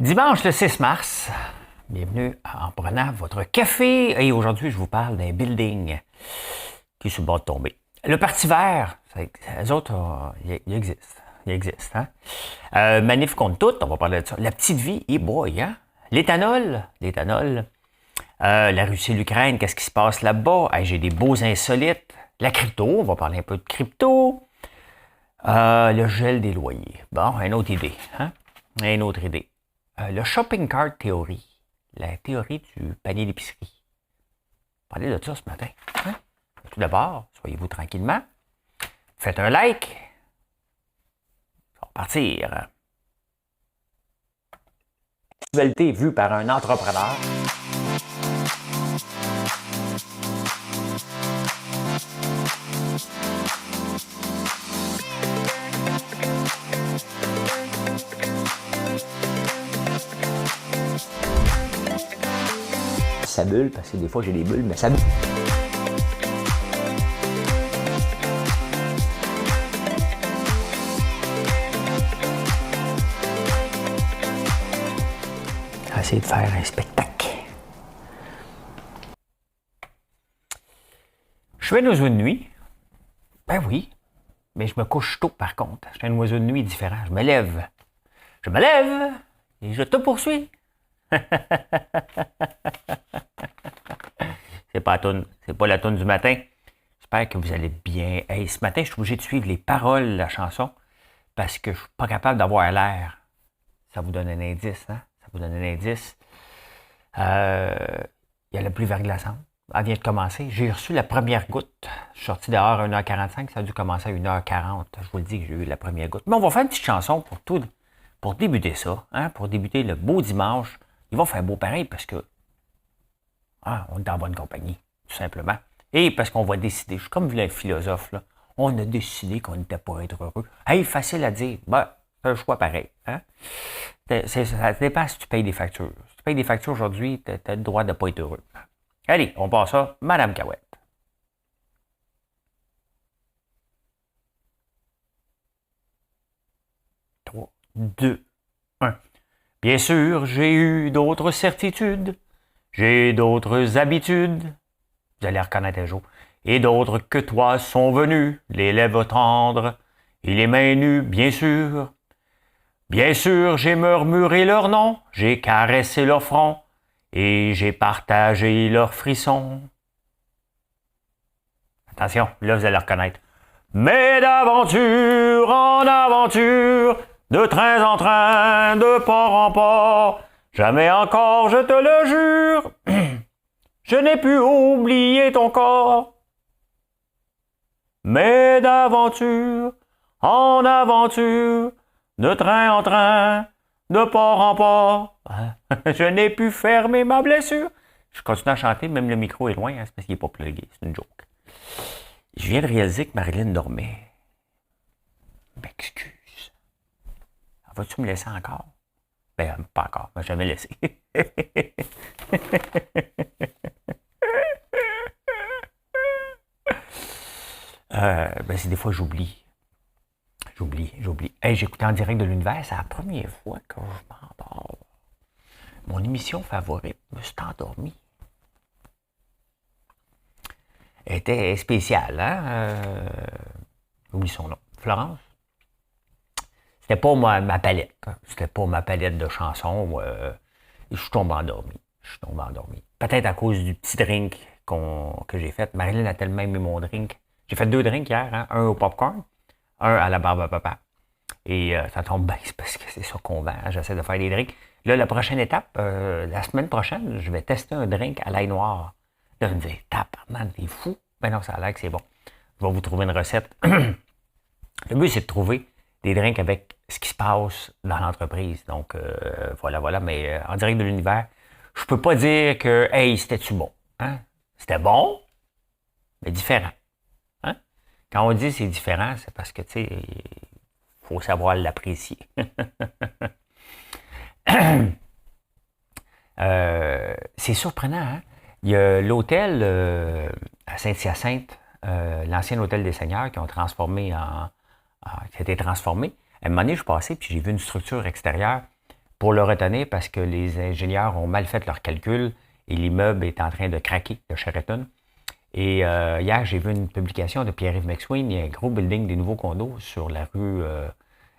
Dimanche le 6 mars, bienvenue en prenant votre café. Et aujourd'hui, je vous parle d'un building qui est sur le bord de tomber. Le Parti vert, les autres, ils existent. Ils existent. Hein? Manif contre tout, on va parler de ça. La petite vie, boy, hein? L'éthanol, la Russie et l'Ukraine, qu'est-ce qui se passe là-bas? Hey, j'ai des beaux insolites. La crypto, on va parler un peu de crypto. Le gel des loyers. Bon, une autre idée. Hein? Une autre idée. Le shopping cart theory, la théorie du panier d'épicerie. Parlez de ça ce matin. Hein? Tout d'abord, soyez-vous tranquillement. Faites un like. On va partir. Actualité vue par un entrepreneur. Ça bulle, parce que des fois j'ai des bulles, mais ça bulle. On va essayer de faire un spectacle. Je suis un oiseau de nuit. Ben oui, mais je me couche tôt par contre. Je suis un oiseau de nuit différent. Je me lève et je te poursuis. C'est pas la toune du matin. J'espère que vous allez bien. Hey, ce matin, je suis obligé de suivre les paroles de la chanson parce que je suis pas capable d'avoir l'air. Ça vous donne un indice, hein? Ça vous donne un indice. Il y a la pluie verglaçante. Elle vient de commencer. J'ai reçu la première goutte. Je suis sorti dehors à 1h45. Ça a dû commencer à 1h40. Je vous le dis que j'ai eu la première goutte. Mais on va faire une petite chanson pour débuter ça. Hein? Pour débuter le beau dimanche. Il va faire beau pareil parce que on est en bonne compagnie, tout simplement. Et parce qu'on va décider, je suis comme le philosophe, là, on a décidé qu'on n'était pas être heureux. Hey, facile à dire, c'est un choix pareil. Hein? Ça dépend si tu payes des factures. Si tu payes des factures aujourd'hui, tu as le droit de ne pas être heureux. Allez, on passe ça, Madame Cahouette. 3, 2, 1. Bien sûr, j'ai eu d'autres certitudes. J'ai d'autres habitudes, vous allez reconnaître un jour, et d'autres que toi sont venus, les lèvres tendres et les mains nues, bien sûr. Bien sûr, j'ai murmuré leur nom, j'ai caressé leur front, et j'ai partagé leurs frissons. Attention, là vous allez reconnaître. Mais d'aventure en aventure, de train en train, de port en port, jamais encore, je te le jure, je n'ai pu oublier ton corps. Mais d'aventure en aventure, de train en train, de port en port, je n'ai pu fermer ma blessure. Je continue à chanter, même le micro est loin, hein, c'est parce qu'il n'est pas plugué, c'est une joke. Je viens de réaliser que Marilyn dormait. M'excuse. Vas-tu me laisser encore? Ben, pas encore, je ne jamais laissé. C'est des fois j'oublie. J'oublie. Hey, j'écoutais en direct de l'univers, c'est la première fois que je m'endors. Mon émission favorite, je me suis endormi. Elle était spéciale, hein? J'oublie son nom. Florence? C'était pas ma palette. C'était pas ma palette de chansons. Je suis tombé endormi. Peut-être à cause du petit drink que j'ai fait. Marilyn a tellement aimé mon drink. J'ai fait 2 drinks hier. Hein? Un au popcorn, un à la barbe à papa. Et ça tombe bien, c'est parce que c'est ça qu'on vend. Hein? J'essaie de faire des drinks. Là, la prochaine étape, la semaine prochaine, je vais tester un drink à l'ail noir. Là, je me dis, man, t'es fou. Ben non, ça a l'air que c'est bon. Je vais vous trouver une recette. Le but, c'est de trouver des drinks avec ce qui se passe dans l'entreprise. Donc, voilà. Mais en direct de l'univers, je peux pas dire que, hey, c'était-tu bon? Hein? C'était bon, mais différent. Hein? Quand on dit c'est différent, c'est parce que, tu sais, il faut savoir l'apprécier. C'est surprenant, hein? Il y a l'hôtel à Saint-Hyacinthe, l'ancien hôtel des Seigneurs, qui ont transformé qui a été transformé. À un moment donné, je suis passé puis j'ai vu une structure extérieure pour le retenir parce que les ingénieurs ont mal fait leurs calculs et l'immeuble est en train de craquer de Sheraton. Et hier, j'ai vu une publication de Pierre-Yves McSween. Il y a un gros building des nouveaux condos sur la rue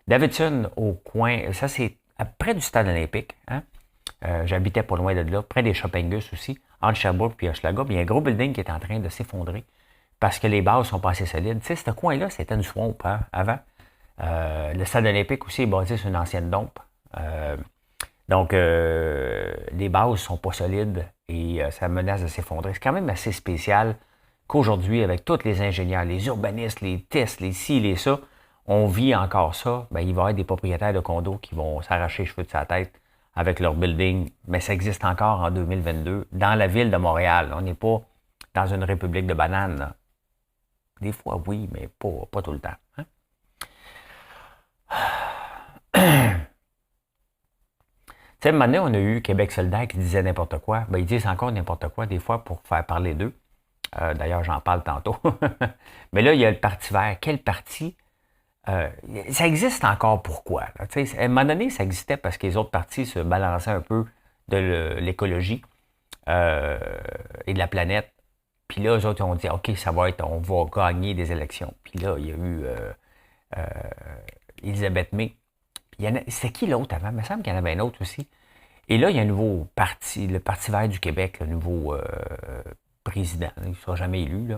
Davidson au coin. Ça, c'est près du stade olympique. Hein? J'habitais pas loin de là, près des Shoppingus aussi, entre Sherbrooke et Hochelaga. Il y a un gros building qui est en train de s'effondrer parce que les bases sont pas assez solides. Tu sais, ce coin-là, c'était une swamp hein, avant. Le stade olympique aussi est basé sur une ancienne dompe. Donc, les bases sont pas solides et ça menace de s'effondrer. C'est quand même assez spécial qu'aujourd'hui, avec tous les ingénieurs, les urbanistes, les tests, les ci, les ça, on vit encore ça. Ben, il va y avoir des propriétaires de condos qui vont s'arracher les cheveux de sa tête avec leur building. Mais ça existe encore en 2022 dans la ville de Montréal. On n'est pas dans une république de bananes. Là. Des fois, oui, mais pas tout le temps. Hein? Tu sais, à un moment donné, on a eu Québec solidaire qui disait n'importe quoi. Ben, ils disent encore n'importe quoi, des fois, pour faire parler d'eux. D'ailleurs, j'en parle tantôt. Mais là, il y a le Parti vert. Quel parti? Ça existe encore pourquoi? Là? À un moment donné, ça existait parce que les autres partis se balançaient un peu de l'écologie et de la planète. Puis là, eux autres ont dit, OK, ça va être, on va gagner des élections. Puis là, il y a eu Elisabeth May. C'était qui l'autre avant? Il me semble qu'il y en avait un autre aussi. Et là, il y a un nouveau parti, le Parti vert du Québec, le nouveau président. Il ne sera jamais élu. Là.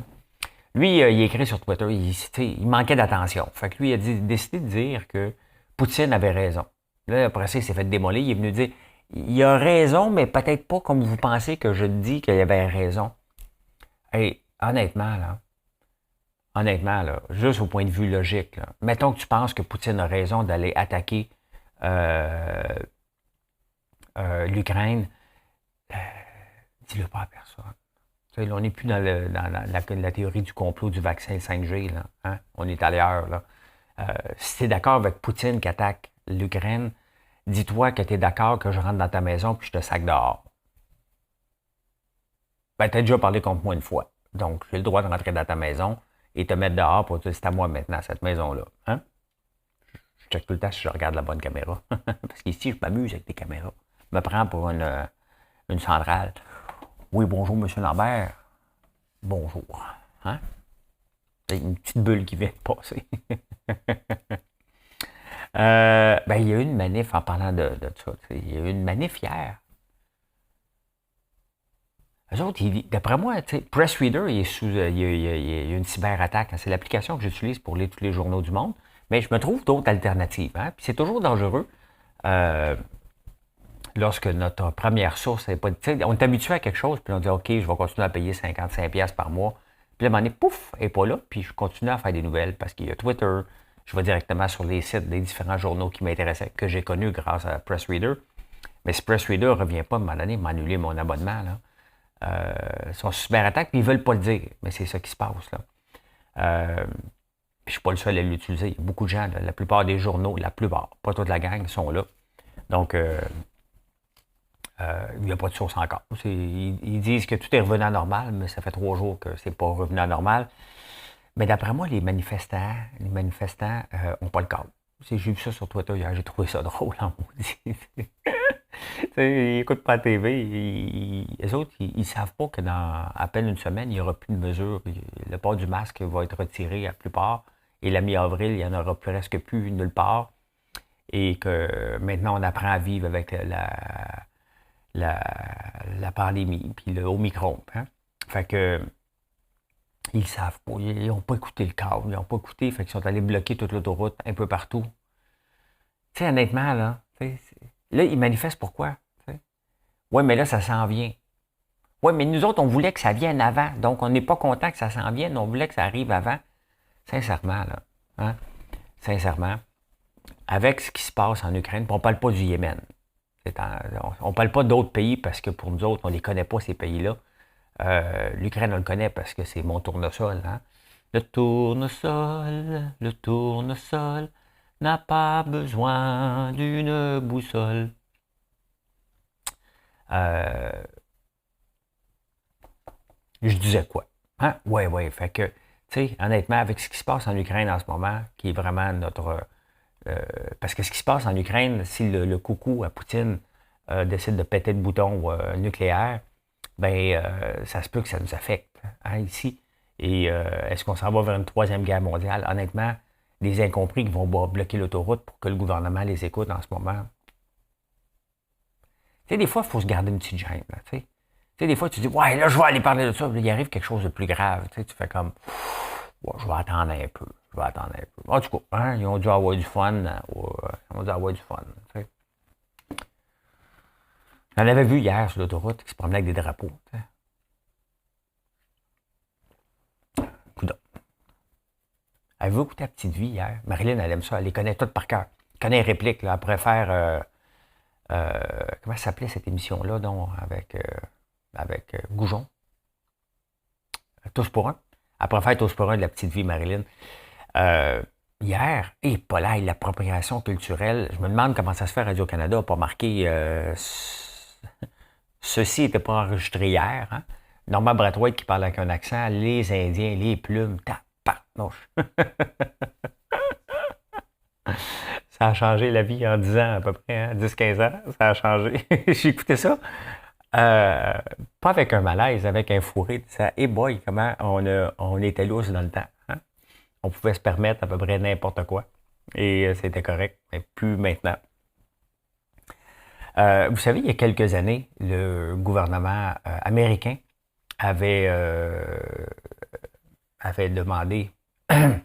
Lui, il écrit sur Twitter, il manquait d'attention. Fait que lui, il a décidé de dire que Poutine avait raison. Là, après ça, il s'est fait démolir. Il est venu dire, il a raison, mais peut-être pas comme vous pensez que je dis qu'il avait raison. Et honnêtement, là, juste au point de vue logique, là, mettons que tu penses que Poutine a raison d'aller attaquer l'Ukraine, dis-le pas à personne. Là, on n'est plus dans, la théorie du complot du vaccin 5G. Là, hein? On est ailleurs. Là. Si tu es d'accord avec Poutine qui attaque l'Ukraine, dis-toi que tu es d'accord que je rentre dans ta maison puis je te sac dehors. Ben, tu as déjà parlé contre moi une fois. Donc, j'ai le droit de rentrer dans ta maison et te mettre dehors pour te dire c'est à moi maintenant, cette maison-là. Hein? Je check tout le temps si je regarde la bonne caméra. Parce qu'ici, je m'amuse avec les caméras. Je me prends pour une centrale. Oui, bonjour, M. Lambert. Bonjour. Hein? Il y a une petite bulle qui vient de passer. Ben, il y a eu une manif en parlant de ça. Il y a eu une manif hier. Eux autres, d'après moi, Press Reader, il y a une cyberattaque. C'est l'application que j'utilise pour lire tous les journaux du monde. Mais je me trouve d'autres alternatives. Hein? Puis c'est toujours dangereux. Lorsque notre première source n'est pas... On est habitué à quelque chose, puis on dit OK, je vais continuer à payer 55$ par mois. Puis là, à un moment donné, pouf, elle n'est pas là, puis je continue à faire des nouvelles parce qu'il y a Twitter. Je vais directement sur les sites des différents journaux qui m'intéressaient, que j'ai connus grâce à Press Reader. Mais si Press Reader ne revient pas, à un moment donné, m'annuler mon abonnement. Là. Ils sont cyberattaques, puis ils ne veulent pas le dire. Mais c'est ça qui se passe. Là. Puis je ne suis pas le seul à l'utiliser. Il y a beaucoup de gens, là, la plupart des journaux, la plupart, pas toute la gang, sont là. Donc, il n'y a pas de source encore. Ils disent que tout est revenu à normal, mais ça fait 3 jours que c'est pas revenu à normal. Mais d'après moi, les manifestants n'ont pas le cadre. J'ai vu ça sur Twitter hier, j'ai trouvé ça drôle en maudit. Ils n'écoutent pas la TV. Les autres, ils ne savent pas que dans à peine une semaine, il n'y aura plus de mesures. Le port du masque va être retiré à la plupart. Et la mi-avril, il n'y en aura presque plus nulle part. Et que maintenant, on apprend à vivre avec la pandémie, puis le Omicron. Hein? Fait que ils savent pas. Ils n'ont pas écouté le cadre. Ils n'ont pas écouté. Fait qu'ils sont allés bloquer toute l'autoroute un peu partout. Tu sais, honnêtement, là, ils manifestent pourquoi? Oui, mais là, ça s'en vient. Oui, mais nous autres, on voulait que ça vienne avant. Donc, on n'est pas content que ça s'en vienne. On voulait que ça arrive avant. Sincèrement, là. Hein? Sincèrement, avec ce qui se passe en Ukraine, on ne parle pas du Yémen. On ne parle pas d'autres pays parce que pour nous autres, on ne les connaît pas, ces pays-là. L'Ukraine, on le connaît parce que c'est mon tournesol. Hein? Le tournesol n'a pas besoin d'une boussole. Je disais quoi? Hein? Ouais. Fait que, tu sais, honnêtement, avec ce qui se passe en Ukraine en ce moment, qui est vraiment Parce que ce qui se passe en Ukraine, si le coucou à Poutine décide de péter le bouton nucléaire, ben ça se peut que ça nous affecte hein, ici. Et est-ce qu'on s'en va vers une troisième guerre mondiale? Honnêtement, des incompris qui vont bloquer l'autoroute pour que le gouvernement les écoute en ce moment. Tu sais, des fois, il faut se garder une petite gêne. Là, tu sais, des fois, tu dis, ouais, là, je vais aller parler de ça. Puis il arrive quelque chose de plus grave. Tu sais, tu fais comme, ouais, je vais attendre un peu. Je vais attendre un peu. En tout cas, hein, ils ont dû avoir du fun. Ils ont dû avoir du fun. Tu sais. J'en avais vu hier sur l'autoroute qui se promenait avec des drapeaux. Tu sais. Coudonc. Avez-vous écouté La Petite Vie hier? Marilyn, elle aime ça. Elle les connaît toutes par cœur. Elle connaît les répliques. Là. Elle préfère... comment ça s'appelait cette émission-là, donc, avec Goujon? Tous pour un. Elle préfère Tous pour un de La Petite Vie, Marilyn. Hier, et pas là, l'appropriation culturelle, je me demande comment ça se fait Radio-Canada n'a pas marqué ceci n'était pas enregistré hier. Hein? Normand Brathwaite qui parle avec un accent, les Indiens, les plumes, taparnouche. Ça a changé la vie en 10 ans à peu près, hein? 10-15 ans, ça a changé. J'ai écouté ça. Pas avec un malaise, avec un fourré. Ça, hey boy, comment on était lousse dans le temps. Hein? On pouvait se permettre à peu près n'importe quoi. Et c'était correct, mais plus maintenant. Vous savez, il y a quelques années, le gouvernement américain avait demandé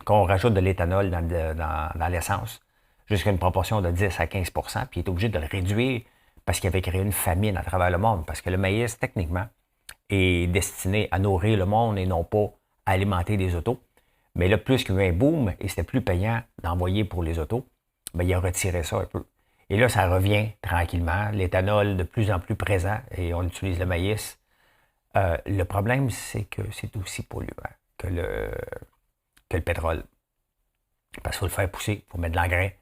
qu'on rajoute de l'éthanol dans l'essence jusqu'à une proportion de 10 à 15 puis il est obligé de le réduire parce qu'il avait créé une famine à travers le monde, parce que le maïs, techniquement, est destiné à nourrir le monde et non pas à alimenter des autos. Mais là, plus qu'il y a eu un boom et c'était plus payant d'envoyer pour les autos, bien, il a retiré ça un peu. Et là, ça revient tranquillement, l'éthanol de plus en plus présent et on utilise le maïs. Le problème, c'est que c'est aussi polluant que le pétrole. Parce qu'il faut le faire pousser, il faut mettre de l'engrais,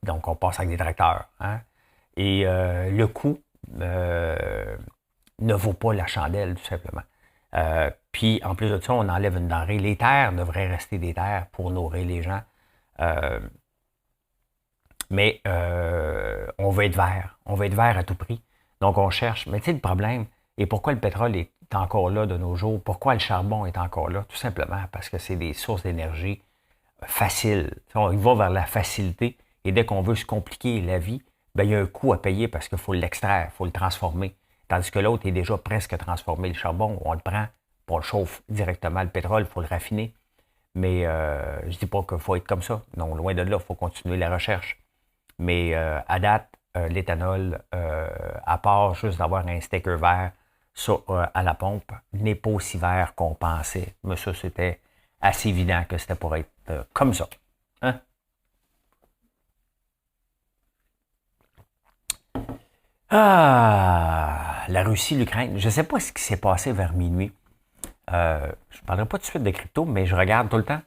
donc on passe avec des tracteurs. Hein? Et le coût ne vaut pas la chandelle, tout simplement. Puis, en plus de ça, on enlève une denrée. Les terres devraient rester des terres pour nourrir les gens. Mais on veut être vert. On veut être vert à tout prix. Donc, on cherche. Mais tu sais, le problème, et pourquoi le pétrole est encore là de nos jours? Pourquoi le charbon est encore là? Tout simplement parce que c'est des sources d'énergie faciles. On va vers la facilité. Et dès qu'on veut se compliquer la vie, bien, il y a un coût à payer parce qu'il faut l'extraire, il faut le transformer. Tandis que l'autre est déjà presque transformé. Le charbon, on le prend, on le chauffe directement. Le pétrole, il faut le raffiner. Mais je ne dis pas qu'il faut être comme ça. Non, loin de là, il faut continuer la recherche. Mais à date, l'éthanol, à part juste d'avoir un sticker vert à la pompe, n'est pas aussi vert qu'on pensait. Mais ça, c'était assez évident que c'était pour être comme ça. Hein? Ah, la Russie, l'Ukraine. Je ne sais pas ce qui s'est passé vers minuit. Je ne parlerai pas tout de suite de crypto, mais je regarde tout le temps.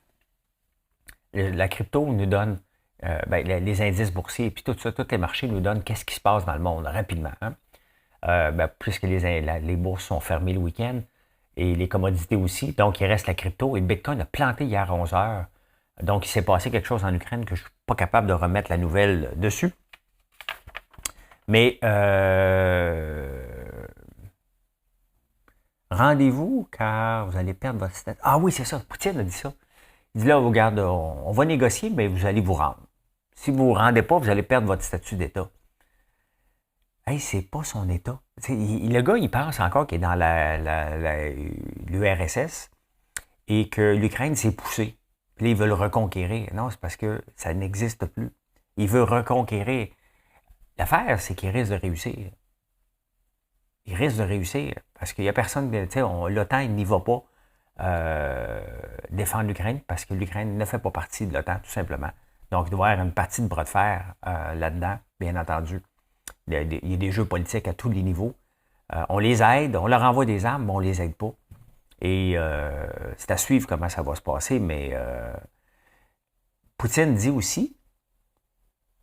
La crypto nous donne les indices boursiers, puis tout ça, tous les marchés nous donnent qu'est-ce qui se passe dans le monde rapidement. Hein? Puisque les bourses sont fermées le week-end et les commodités aussi. Donc, il reste la crypto et le Bitcoin a planté hier à 11 heures. Donc, il s'est passé quelque chose en Ukraine que je ne suis pas capable de remettre la nouvelle dessus. Mais rendez-vous car vous allez perdre votre statut. Ah oui, c'est ça, Poutine a dit ça. Il dit là, regarde, on va négocier, mais vous allez vous rendre. Si vous ne vous rendez pas, vous allez perdre votre statut d'État. Hey, c'est pas son État. Le gars, il pense encore qu'il est dans l'URSS et que l'Ukraine s'est poussée. Puis là, ils veulent reconquérir. Non, c'est parce que ça n'existe plus. Il veut reconquérir. L'affaire, c'est qu'il risque de réussir. Il risque de réussir parce qu'il n'y a personne, tu sais, l'OTAN, il n'y va pas défendre l'Ukraine parce que l'Ukraine ne fait pas partie de l'OTAN, tout simplement. Donc, il doit y avoir une partie de bras de fer là-dedans, bien entendu. Il y a des jeux politiques à tous les niveaux. On les aide, on leur envoie des armes, mais on ne les aide pas. Et c'est à suivre comment ça va se passer, mais Poutine dit aussi,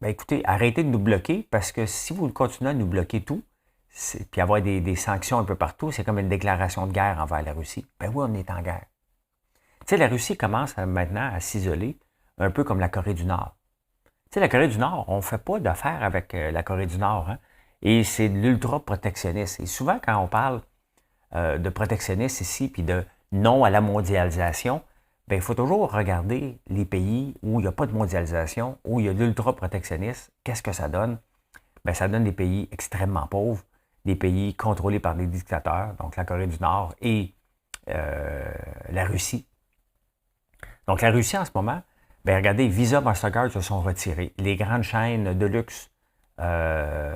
ben écoutez, arrêtez de nous bloquer, parce que si vous continuez à nous bloquer tout, puis avoir des sanctions un peu partout, c'est comme une déclaration de guerre envers la Russie. Ben oui, on est en guerre. Tu sais, la Russie commence maintenant à s'isoler, un peu comme la Corée du Nord. sais, la Corée du Nord, on ne fait pas d'affaires avec la Corée du Nord. Hein? Et c'est de l'ultra-protectionnisme. Et souvent, quand on parle de protectionnisme ici, puis de non à la mondialisation, bien, il faut toujours regarder les pays où il n'y a pas de mondialisation, où il y a de l'ultra-protectionnisme. Qu'est-ce que ça donne? Bien, ça donne des pays extrêmement pauvres, des pays contrôlés par des dictateurs, donc la Corée du Nord et la Russie. Donc, la Russie, en ce moment, bien, regardez, Visa, Mastercard se sont retirés. Les grandes chaînes de luxe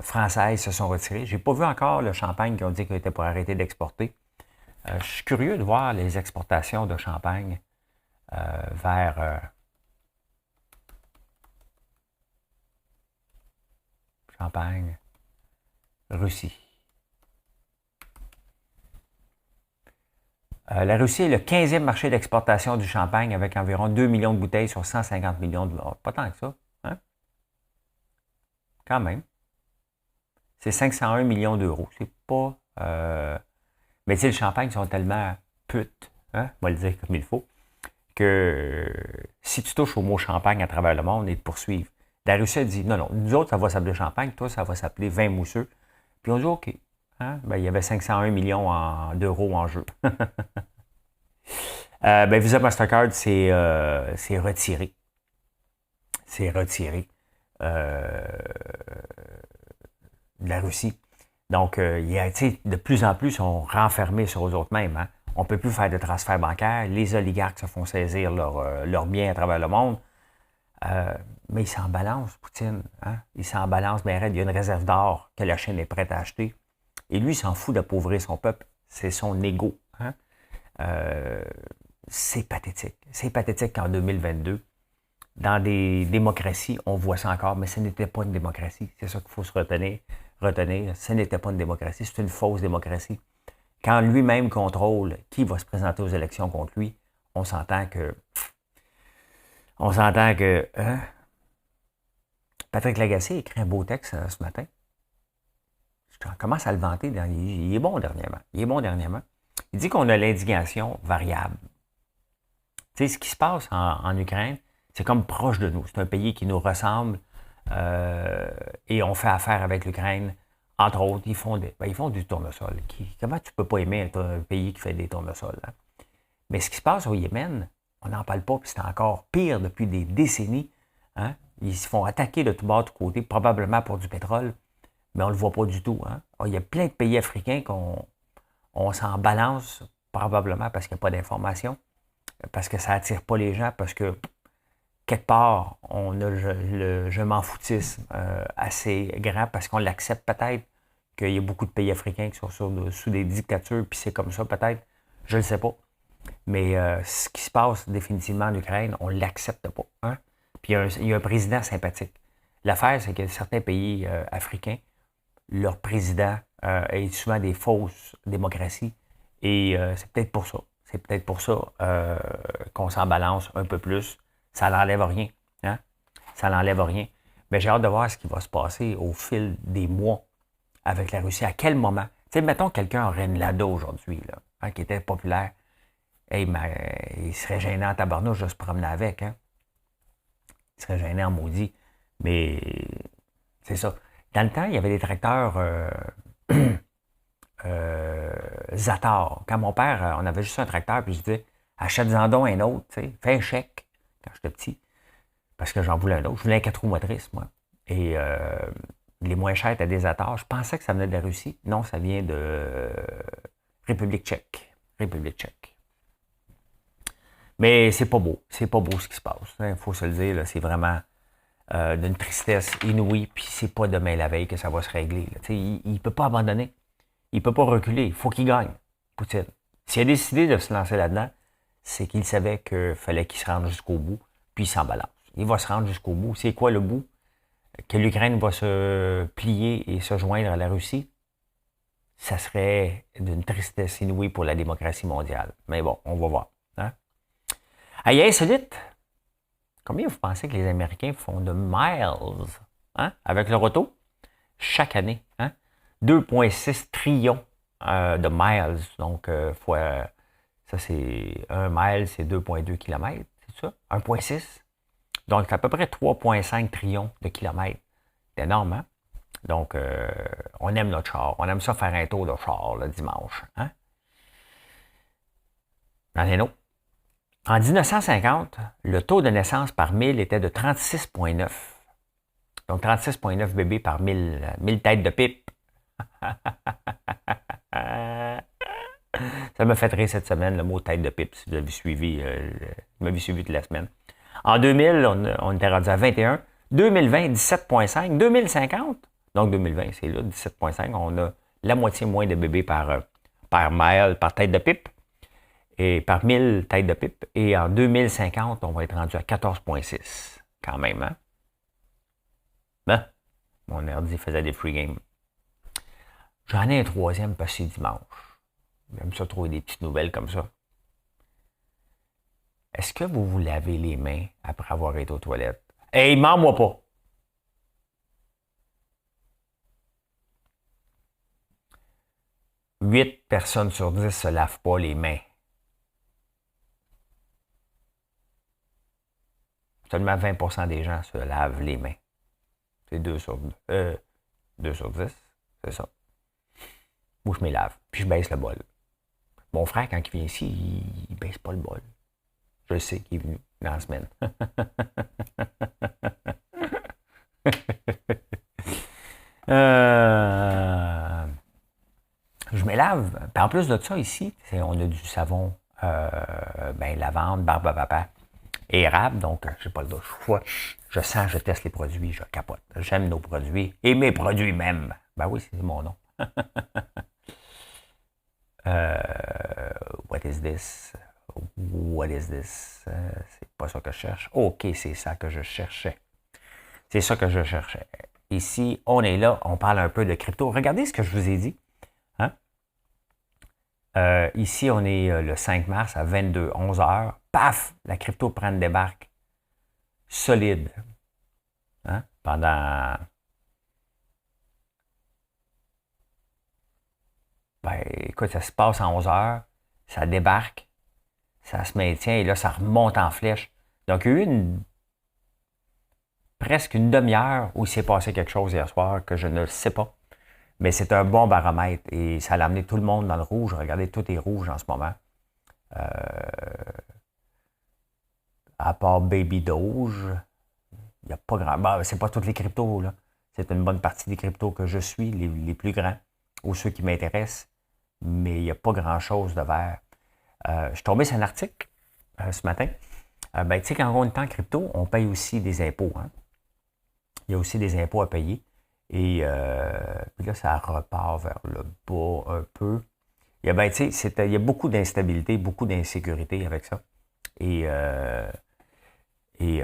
françaises se sont retirées. Je n'ai pas vu encore le champagne qui ont dit qu'il était pour arrêter d'exporter. Je suis curieux de voir les exportations de champagne vers Champagne, Russie. La Russie est le 15e marché d'exportation du champagne avec environ 2 millions de bouteilles sur 150 millions de dollars. Pas tant que ça. Hein? Quand même. C'est 501 millions d'euros. C'est pas... Mais tu sais, le champagne sont tellement putes, hein? On va le dire comme il faut, que si tu touches au mot champagne à travers le monde, ils te poursuivent. La Russie a dit, non, non, nous autres, ça va s'appeler champagne, toi, ça va s'appeler vin mousseux. Puis on dit, OK. Hein? Ben, il y avait 501 millions d'euros en jeu. Ben, Visa Mastercard, c'est retiré. C'est retiré de la Russie. Donc, de plus en plus, ils sont renfermés sur eux autres mêmes. Hein? On ne peut plus faire de transferts bancaires. Les oligarques se font saisir leurs biens à travers le monde. Mais ils s'en balancent, Poutine. Hein? Il s'en balance, mais il y a une réserve d'or que la Chine est prête à acheter. Et lui, il s'en fout d'appauvrir son peuple. C'est son ego. Hein? C'est pathétique. C'est pathétique qu'en 2022, dans des démocraties, on voit ça encore, mais ce n'était pas une démocratie. C'est ça qu'il faut se retenir. Ce n'était pas une démocratie, c'est une fausse démocratie. Quand lui-même contrôle qui va se présenter aux élections contre lui, on s'entend que... Hein? Patrick Lagacé a écrit un beau texte ce matin. Je commence à le vanter. Il est bon dernièrement. Il dit qu'on a l'indignation variable. Tu sais, ce qui se passe en Ukraine, c'est comme proche de nous. C'est un pays qui nous ressemble et on fait affaire avec l'Ukraine. Entre autres, ils font du tournesol. Comment tu peux pas aimer un pays qui fait des tournesols? Hein? Mais ce qui se passe au Yémen, on n'en parle pas, puis c'est encore pire depuis des décennies. Hein? Ils se font attaquer de tout bord, de tout côté, probablement pour du pétrole, mais on ne le voit pas du tout. Hein? Il y a plein de pays africains qu'on s'en balance, probablement parce qu'il n'y a pas d'information, parce que ça attire pas les gens, parce que quelque part, on a le je m'en foutisme assez grand, parce qu'on l'accepte peut-être qu'il y a beaucoup de pays africains qui sont sous des dictatures, puis c'est comme ça peut-être, je ne le sais pas. Mais ce qui se passe définitivement en Ukraine, on ne l'accepte pas. Hein? Puis il y a un président sympathique. L'affaire, c'est que certains pays africains, leur président est souvent des fausses démocraties. Et c'est peut-être pour ça. C'est peut-être pour ça qu'on s'en balance un peu plus. Ça n'enlève rien. Hein? Ça n'enlève rien. Mais j'ai hâte de voir ce qui va se passer au fil des mois avec la Russie. À quel moment? Tu sais, mettons quelqu'un aurait une Lada aujourd'hui, là, hein, qui était populaire. Hey, il serait gênant en tabarnouche de se promener avec. Hein? Il serait gênant en maudit. Mais c'est ça. Dans le temps, il y avait des tracteurs Zatar. Quand mon père, on avait juste un tracteur, puis je disais, achète-en donc un autre, tu sais, fais un chèque, quand j'étais petit, parce que j'en voulais un autre. Je voulais un 4 roues motrices, moi. Et les moins chers étaient des Zatar. Je pensais que ça venait de la Russie. Non, ça vient de République tchèque. République tchèque. Mais c'est pas beau. C'est pas beau ce qui se passe. Il faut se le dire, là, c'est vraiment d'une tristesse inouïe, puis c'est pas demain la veille que ça va se régler. Là. Il ne peut pas abandonner. Il ne peut pas reculer. Il faut qu'il gagne, Poutine. S'il a décidé de se lancer là-dedans, c'est qu'il savait qu'il fallait qu'il se rende jusqu'au bout, puis il s'en balance. Il va se rendre jusqu'au bout. C'est quoi le bout? Que l'Ukraine va se plier et se joindre à la Russie? Ça serait d'une tristesse inouïe pour la démocratie mondiale. Mais bon, on va voir. Hein? Aïe, insolite! Combien vous pensez que les Américains font de miles avec leur auto chaque année? Hein? 2,6 trillions de miles. Donc, ça c'est 1 mile, c'est 2,2 km. C'est ça? 1,6. Donc, c'est à peu près 3,5 trillions de kilomètres. C'est énorme, hein? Donc, on aime notre char. On aime ça faire un tour de char le dimanche. Hein? Dans les nôtres. En 1950, le taux de naissance par 1000 était de 36,9. Donc, 36,9 bébés par 1000 têtes de pipe. Ça m'a fait rire cette semaine, le mot tête de pipe, si vous avez suivi, m'avez suivi toute la semaine. En 2000, on était rendu à 21. 2020, 17,5. 2050, donc 2020, c'est là, 17,5. On a la moitié moins de bébés par mile, par tête de pipe, et par 1000 têtes de pipe. Et en 2050, on va être rendu à 14,6. Quand même, hein? Ben, mon ordi faisait des free games. J'en ai un troisième parce que c'est dimanche. J'aime ça trouver des petites nouvelles comme ça. Est-ce que vous vous lavez les mains après avoir été aux toilettes? Hey, mens-moi pas! « 8 personnes sur 10 se lavent pas les mains. Seulement 20% des gens se lavent les mains. C'est 2 sur 10, c'est ça. Moi, je me lave, puis je baisse le bol. Mon frère, quand il vient ici, il baisse pas le bol. Je sais qu'il est venu dans la semaine. Je me lave. Puis en plus de ça, ici, on a du savon lavande, barbe à papa et érable. Donc, j'ai pas le dos. Je sens, je teste les produits, je capote. J'aime nos produits et mes produits même. Ben oui, c'est mon nom. What is this? What is this? C'est pas ça que je cherche. OK, c'est ça que je cherchais. C'est ça que je cherchais. Ici, on est là, on parle un peu de crypto. Regardez ce que je vous ai dit. Hein? Ici, on est le 5 mars à 11 heures. Paf! La crypto prend une débarque solide. Hein? Pendant... Ben, écoute, ça se passe en 11 heures, ça débarque, ça se maintient et là, ça remonte en flèche. Donc, il y a eu presque une demi-heure où il s'est passé quelque chose hier soir que je ne le sais pas. Mais c'est un bon baromètre et ça a amené tout le monde dans le rouge. Regardez, tout est rouge en ce moment. À part Baby Doge, il n'y a pas grand... Ben, c'est pas toutes les cryptos, là. C'est une bonne partie des cryptos que je suis, les plus grands, ou ceux qui m'intéressent. Mais il n'y a pas grand-chose de vert. Je suis tombé sur un article ce matin. Tu sais, quand on est en crypto, on paye aussi des impôts. Hein? Il y a aussi des impôts à payer. Et puis là, ça repart vers le bas un peu. Il y a beaucoup d'instabilité, beaucoup d'insécurité avec ça. Et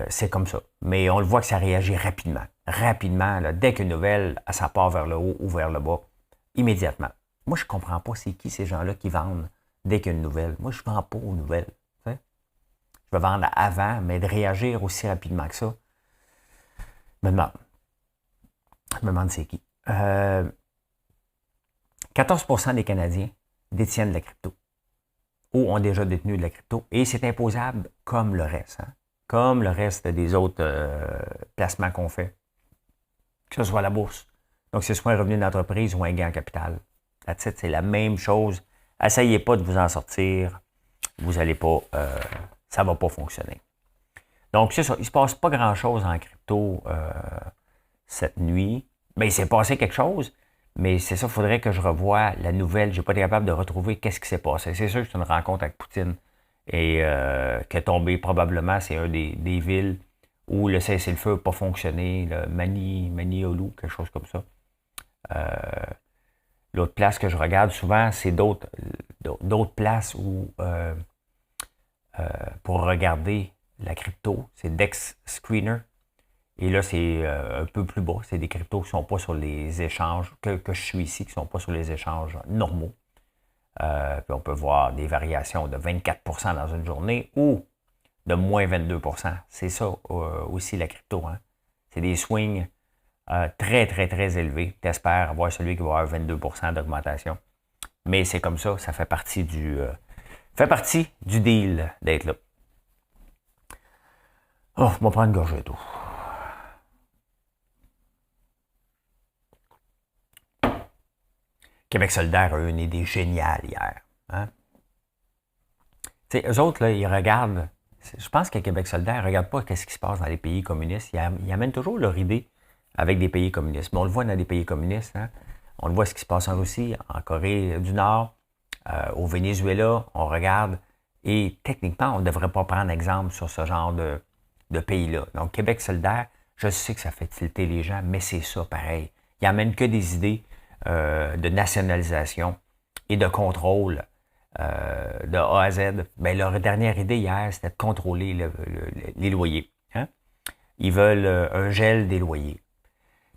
c'est comme ça. Mais on le voit que ça réagit rapidement. Rapidement, là, dès qu'une nouvelle, ça part vers le haut ou vers le bas, immédiatement. Moi, je ne comprends pas c'est qui ces gens-là qui vendent dès qu'il y a une nouvelle. Moi, je ne vends pas aux nouvelles. T'sais? Je vais vendre avant, mais de réagir aussi rapidement que ça, je me demande c'est qui. 14% des Canadiens détiennent de la crypto ou ont déjà détenu de la crypto et c'est imposable comme le reste. Hein? Comme le reste des autres placements qu'on fait, que ce soit la bourse. Donc, c'est soit un revenu d'entreprise ou un gain en capital. That's it, c'est la même chose. Essayez pas de vous en sortir. Vous allez pas... ça va pas fonctionner. Donc, c'est ça. Il ne se passe pas grand-chose en crypto cette nuit. Bien, il s'est passé quelque chose, mais c'est ça, il faudrait que je revoie la nouvelle. Je n'ai pas été capable de retrouver qu'est-ce qui s'est passé. C'est sûr que c'est une rencontre avec Poutine et qui est tombé probablement, c'est un des villes où le cessez-le-feu n'a pas fonctionné, le Maniolu, quelque chose comme ça. L'autre place que je regarde souvent, c'est d'autres places où pour regarder la crypto, c'est Dex Screener. Et là, c'est un peu plus bas. C'est des cryptos qui ne sont pas sur les échanges, que je suis ici, qui ne sont pas sur les échanges normaux. Puis on peut voir des variations de 24% dans une journée ou de moins 22%. C'est ça aussi la crypto. Hein? C'est des swings très, très, très élevés. Tu espères avoir celui qui va avoir 22% d'augmentation. Mais c'est comme ça, ça fait partie du deal d'être là. Oh, je vais prendre une gorgée d'eau. Québec solidaire a eu une idée géniale hier. Hein? Tu sais, eux autres, là, ils regardent. Je pense que Québec solidaire ne regarde pas ce qui se passe dans les pays communistes. Ils amènent toujours leur idée avec des pays communistes. Mais on le voit dans des pays communistes. Hein? On le voit ce qui se passe en Russie, en Corée du Nord, au Venezuela. On regarde. Et techniquement, on ne devrait pas prendre exemple sur ce genre de pays-là. Donc, Québec solidaire, je sais que ça fait tilter les gens, mais c'est ça pareil. Ils n'amènent que des idées de nationalisation et de contrôle de A à Z. Bien, leur dernière idée hier, c'était de contrôler les loyers. Hein? Ils veulent un gel des loyers.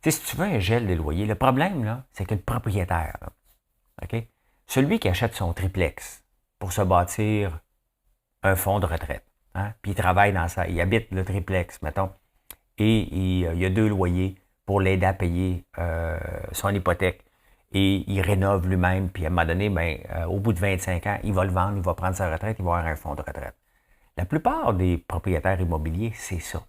Tu sais, si tu veux un gel des loyers, le problème, là, c'est que le propriétaire, là, OK? Celui qui achète son triplex pour se bâtir un fonds de retraite, hein? Puis il travaille dans ça, il habite le triplex, mettons, et il y a 2 loyers pour l'aider à payer son hypothèque. Et il rénove lui-même, puis à un moment donné, au bout de 25 ans, il va le vendre, il va prendre sa retraite, il va avoir un fonds de retraite. La plupart des propriétaires immobiliers, c'est ça.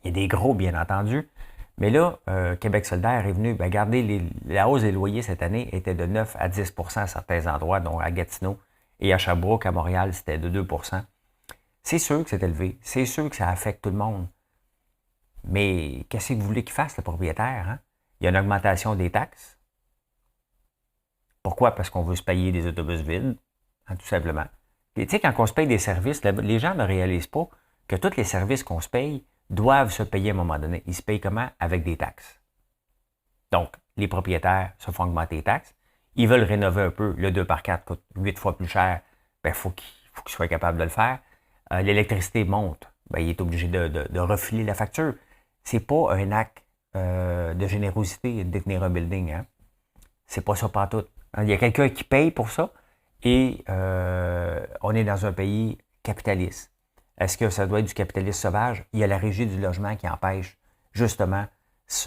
Il y a des gros, bien entendu, mais là, Québec solidaire est venu, regardez, la hausse des loyers cette année était de 9 à 10 à certains endroits, dont à Gatineau et à Sherbrooke, à Montréal, c'était de 2 C'est sûr que c'est élevé, c'est sûr que ça affecte tout le monde. Mais qu'est-ce que vous voulez qu'il fasse, le propriétaire? Hein? Il y a une augmentation des taxes. Pourquoi? Parce qu'on veut se payer des autobus vides, hein, tout simplement. Et tu sais, quand on se paye des services, les gens ne réalisent pas que tous les services qu'on se paye doivent se payer à un moment donné. Ils se payent comment? Avec des taxes. Donc, les propriétaires se font augmenter les taxes. Ils veulent rénover un peu. Le 2x4 coûte 8 fois plus cher. Bien, faut qu'ils soient capables de le faire. L'électricité monte. Bien, il est obligé de refiler la facture. C'est pas un acte de générosité de détenir un building. Hein? C'est pas ça pantoute. Il y a quelqu'un qui paye pour ça et on est dans un pays capitaliste. Est-ce que ça doit être du capitalisme sauvage? Il y a la régie du logement qui empêche justement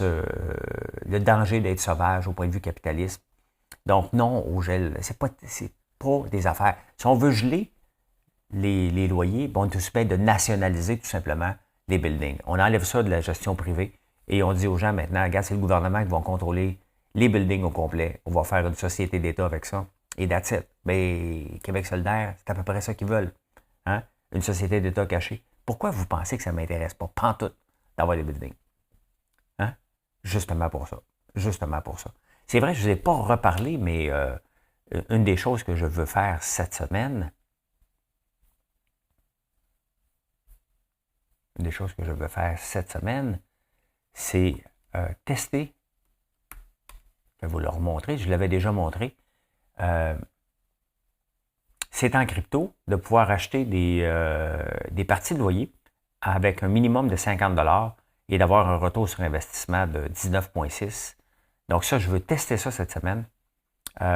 le danger d'être sauvage au point de vue capitaliste. Donc non au gel, c'est pas des affaires. Si on veut geler les loyers, bon, on est aussi bien de nationaliser tout simplement les buildings. On enlève ça de la gestion privée et on dit aux gens maintenant, regarde, c'est le gouvernement qui va contrôler les buildings au complet. On va faire une société d'État avec ça. Et that's it. Mais Québec solidaire, c'est à peu près ça qu'ils veulent. Hein? Une société d'État cachée. Pourquoi vous pensez que ça ne m'intéresse pas, pantoute, d'avoir des buildings? Hein? Justement pour ça. Justement pour ça. C'est vrai, je ne vous ai pas reparlé, mais une des choses que je veux faire cette semaine, c'est tester. Je vais vous le remontrer. Je l'avais déjà montré. C'est en crypto de pouvoir acheter des parties de loyer avec un minimum de 50 $ et d'avoir un retour sur investissement de 19,6. Donc ça, je veux tester ça cette semaine. Je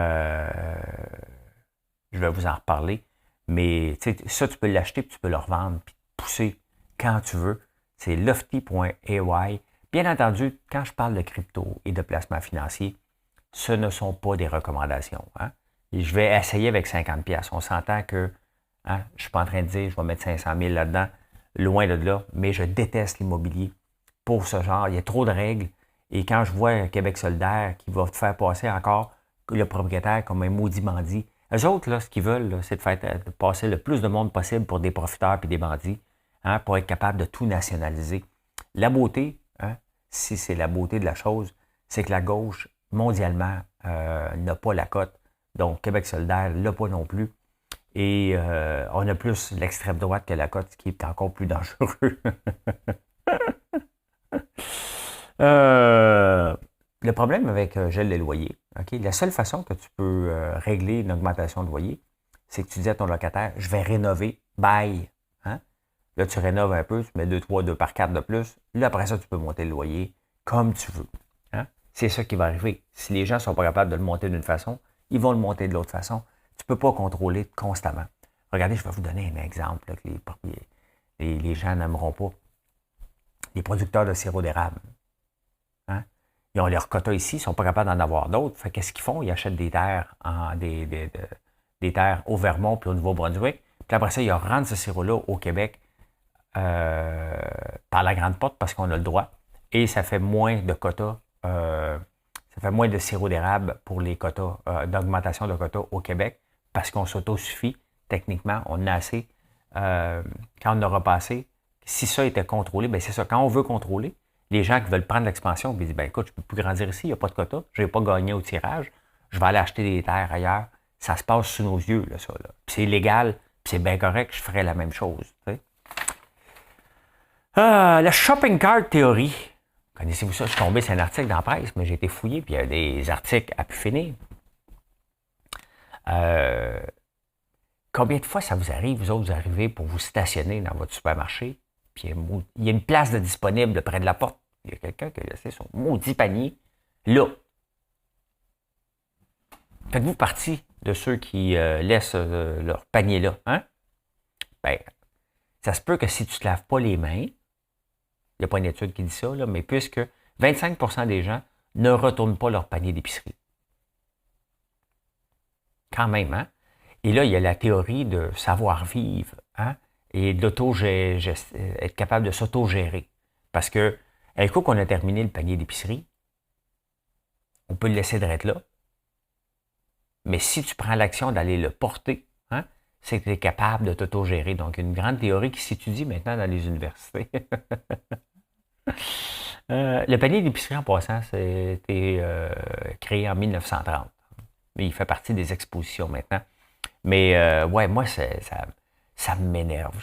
vais vous en reparler. Mais ça, tu peux l'acheter puis tu peux le revendre puis pousser quand tu veux. C'est lofty.ay. Bien entendu, quand je parle de crypto et de placement financier, ce ne sont pas des recommandations. Hein? Et je vais essayer avec 50$. On s'entend que je ne suis pas en train de dire je vais mettre 500 000 là-dedans, loin de là, mais je déteste l'immobilier pour ce genre. Il y a trop de règles. Et quand je vois un Québec solidaire qui va te faire passer encore le propriétaire comme un maudit bandit, eux autres, là, ce qu'ils veulent, là, c'est de passer le plus de monde possible pour des profiteurs et des bandits, hein, pour être capable de tout nationaliser. La beauté, hein, si c'est la beauté de la chose, c'est que la gauche, mondialement, n'a pas la cote. Donc, Québec solidaire l'a pas non plus. Et on a plus l'extrême droite que la cote, ce qui est encore plus dangereux. Le problème avec gel des loyers, okay, la seule façon que tu peux régler une augmentation de loyer, c'est que tu dis à ton locataire, je vais rénover, bye. Hein? Là, tu rénoves un peu, tu mets 2x4 de plus. Là, après ça, tu peux monter le loyer comme tu veux. Hein? C'est ça qui va arriver. Si les gens ne sont pas capables de le monter d'une façon, ils vont le monter de l'autre façon. Tu ne peux pas contrôler constamment. Regardez, je vais vous donner un exemple là, que les gens n'aimeront pas. Les producteurs de sirop d'érable. Hein? Ils ont leur quota ici, ils ne sont pas capables d'en avoir d'autres. Fait qu'est-ce qu'ils font? Ils achètent des terres, des terres au Vermont puis au Nouveau-Brunswick. Puis après ça, ils rendent ce sirop-là au Québec par la grande porte parce qu'on a le droit. Et ça fait moins de quotas, ça fait moins de sirop d'érable pour les quotas, d'augmentation de quotas au Québec parce qu'on s'autosuffit. Techniquement, on a assez. Quand on aura pas assez, si ça était contrôlé, bien c'est ça. Quand on veut contrôler, les gens qui veulent prendre l'expansion, ils disent, ben écoute, je ne peux plus grandir ici, il n'y a pas de quota, je n'ai pas gagné au tirage, je vais aller acheter des terres ailleurs. Ça se passe sous nos yeux, là, ça. Là. Puis c'est légal, puis c'est bien correct, je ferais la même chose. Tu sais. La shopping cart théorie. Connaissez-vous ça? Je suis tombé sur un article dans la presse, mais j'ai été fouillé, puis il y a des articles à pu finir. Combien de fois ça vous arrive, vous autres, vous arrivez pour vous stationner dans votre supermarché, puis il y a une place de disponible près de la porte. Il y a quelqu'un qui a laissé son maudit panier là. Faites-vous partie de ceux qui laissent leur panier là, hein? Ben, ça se peut que si tu ne te laves pas les mains, il n'y a pas une étude qui dit ça, là, mais puisque 25% des gens ne retournent pas leur panier d'épicerie. Quand même, hein? Et là, il y a la théorie de savoir-vivre, hein? Et être capable de s'auto-gérer. Parce que, un coup qu'on a terminé le panier d'épicerie, on peut le laisser d'être là. Mais si tu prends l'action d'aller le porter, hein, c'est que tu es capable de t'auto-gérer. Donc, une grande théorie qui s'étudie maintenant dans les universités. Le panier d'épicerie, en passant, c'était créé en 1930. Mais il fait partie des expositions maintenant. Mais, ouais, moi, ça m'énerve.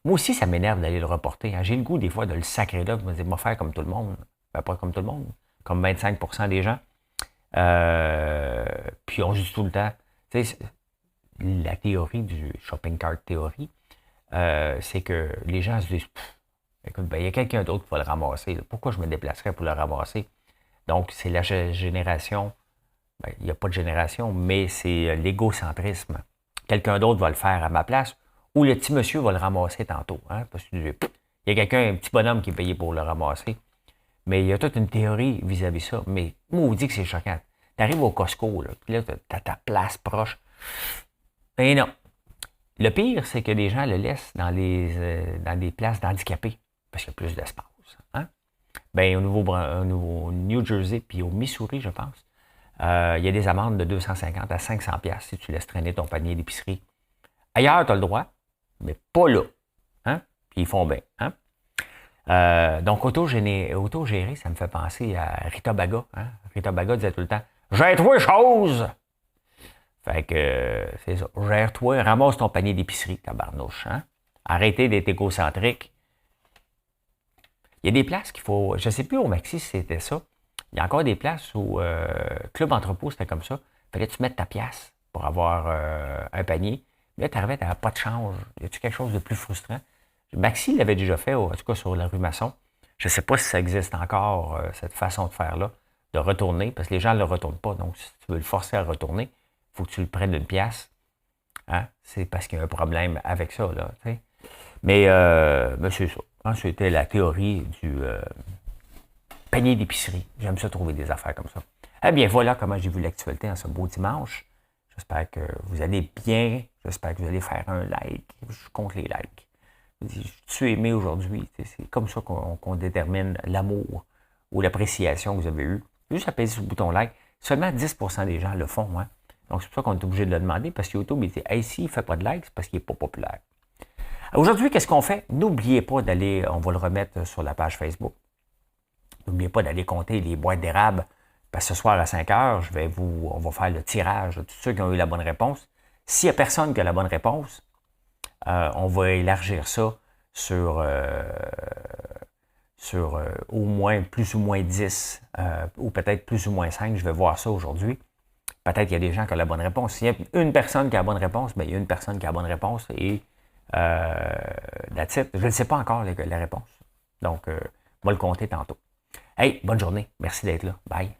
Moi aussi, ça m'énerve d'aller le reporter. Hein. J'ai le goût, des fois, de le sacrer là. Je me dis, moi, faire comme tout le monde. Ben, pas comme tout le monde, comme 25% des gens. Puis on dit tout le temps, tu sais, la théorie du shopping cart théorie, c'est que les gens se disent, écoute, ben, il y a quelqu'un d'autre qui va le ramasser. Là. Pourquoi je me déplacerais pour le ramasser? Donc, c'est la génération, ben, il n'y a pas de génération, mais c'est l'égocentrisme. Quelqu'un d'autre va le faire à ma place, ou le petit monsieur va le ramasser tantôt. Hein, parce qu'il y a quelqu'un, un petit bonhomme qui est payé pour le ramasser. Mais il y a toute une théorie vis-à-vis ça. Mais moi, on dit que c'est choquant. Tu arrives au Costco, là, puis là, tu as ta place proche. Mais non. Le pire, c'est que les gens le laissent dans des places d'handicapés, parce qu'il y a plus d'espace. Hein? Ben, au New Jersey, puis au Missouri, je pense, il y a des amendes de 250 à 500 $, si tu laisses traîner ton panier d'épicerie. Ailleurs, tu as le droit, mais pas là. Hein? Puis ils font bien. Hein? Donc, auto-gérer, ça me fait penser à Rita Baga. Hein? Rita Baga disait tout le temps « Gère-toi les choses! » Fait que, c'est ça. Gère-toi, ramasse ton panier d'épicerie, tabarnouche. Hein? Arrêtez d'être égocentrique. Il y a des places qu'il faut... Je ne sais plus au Maxi si c'était ça. Il y a encore des places où Club Entrepôt, c'était comme ça. Il fallait que tu mettes ta pièce pour avoir un panier. Mais là, tu arrivais, tu n'avais pas de change. Y a-tu quelque chose de plus frustrant? Maxi l'avait déjà fait, en tout cas sur la rue Masson. Je ne sais pas si ça existe encore, cette façon de faire-là, de retourner, parce que les gens ne le retournent pas. Donc, si tu veux le forcer à retourner, il faut que tu le prennes d'une pièce. Hein? C'est parce qu'il y a un problème avec ça. Là, t'sais. Mais c'est ça. Hein? C'était la théorie du panier d'épicerie. J'aime ça trouver des affaires comme ça. Eh bien, voilà comment j'ai vu l'actualité en ce beau dimanche. J'espère que vous allez bien. J'espère que vous allez faire un like. Je compte les likes. Tu es aimé aujourd'hui. C'est comme ça qu'on détermine l'amour ou l'appréciation que vous avez eue. Juste appuyer sur le bouton like. Seulement 10% des gens le font. Hein? Donc, c'est pour ça qu'on est obligé de le demander parce que YouTube, il dit hey, s'il ne fait pas de like, c'est parce qu'il n'est pas populaire. Aujourd'hui, qu'est-ce qu'on fait? N'oubliez pas d'aller, on va le remettre sur la page Facebook. N'oubliez pas d'aller compter les boîtes d'érable. Parce que ce soir à 5 heures, on va faire le tirage de tous ceux qui ont eu la bonne réponse. S'il n'y a personne qui a la bonne réponse, on va élargir ça sur au moins plus ou moins 10 ou peut-être plus ou moins 5. Je vais voir ça aujourd'hui. Peut-être qu'il y a des gens qui ont la bonne réponse. S'il y a une personne qui a la bonne réponse, bien, il y a une personne qui a la bonne réponse et that's it. Je ne sais pas encore la réponse. Donc, on va le compter tantôt. Hey, bonne journée. Merci d'être là. Bye.